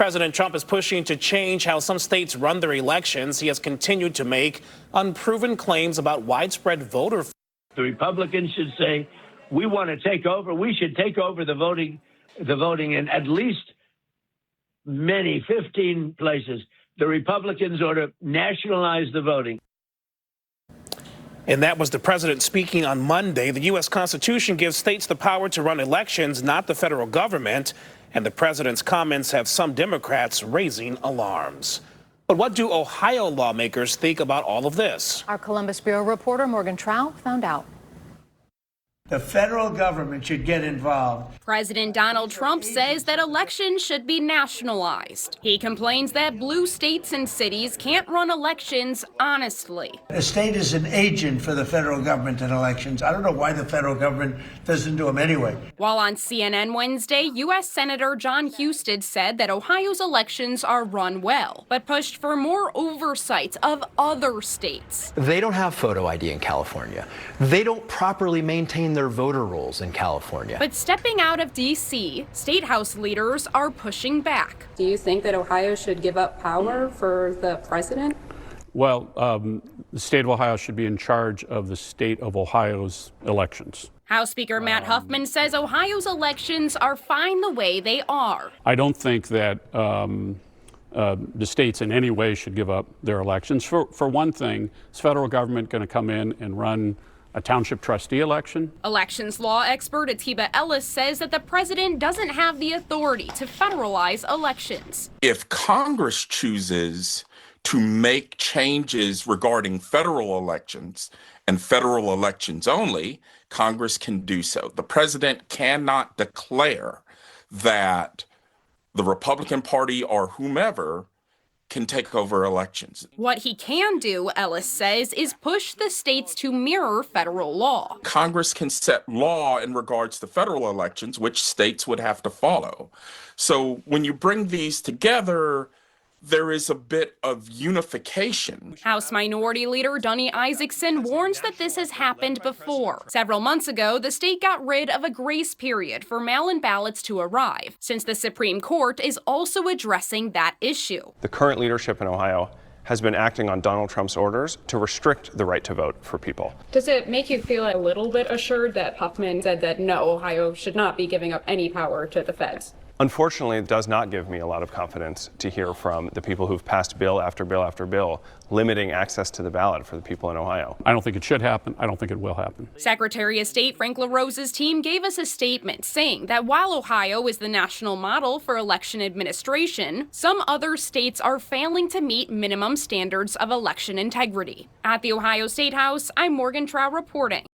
President Trump is pushing to change how some states run their elections. He has continued to make unproven claims about widespread voter fraud. The Republicans should say, we want to take over. We should take over the voting in at least 15 places. The Republicans ought to nationalize the voting. And that was the president speaking on Monday. The U.S. Constitution gives states the power to run elections, not the federal government. And the president's comments have some Democrats raising alarms. But what do Ohio lawmakers think about all of this? Our Columbus Bureau reporter Morgan Trout found out. The federal government should get involved. President Donald Trump says that elections should be nationalized. He complains that blue states and cities can't run elections honestly. The state is an agent for the federal government in elections. I don't know why the federal government doesn't do them anyway. While on CNN Wednesday, U.S. Senator John Husted said that Ohio's elections are run well, but pushed for more oversight of other states. They don't have photo ID in California. They don't properly maintain their voter rolls in California. But stepping out of D.C., state house leaders are pushing back. Do you think that Ohio should give up power for the president? Well, the state of Ohio should be in charge of the state of Ohio's elections. House Speaker Matt Huffman says Ohio's elections are fine the way they are. I don't think that the states in any way should give up their elections. For one thing, is federal government going to come in and run a township trustee election? Elections law expert Atiba Ellis says that the president doesn't have the authority to federalize elections. If Congress chooses to make changes regarding federal elections and federal elections only, Congress can do so. The president cannot declare that the Republican Party or whomever can take over elections. What he can do, Ellis says, is push the states to mirror federal law. Congress can set law in regards to federal elections, which states would have to follow. So when you bring these together, there is a bit of unification. House Minority Leader Donny Isaacson warns that this has happened before. Several months ago, the state got rid of a grace period for mail-in ballots to arrive, since the Supreme Court is also addressing that issue. The current leadership in Ohio has been acting on Donald Trump's orders to restrict the right to vote for people. Does it make you feel a little bit assured that Huffman said that no, Ohio should not be giving up any power to the feds? Unfortunately, it does not give me a lot of confidence to hear from the people who've passed bill after bill after bill limiting access to the ballot for the people in Ohio. I don't think it should happen. I don't think it will happen. Secretary of State Frank LaRosa's team gave us a statement saying that while Ohio is the national model for election administration, some other states are failing to meet minimum standards of election integrity. At the Ohio State House, I'm Morgan Trout reporting.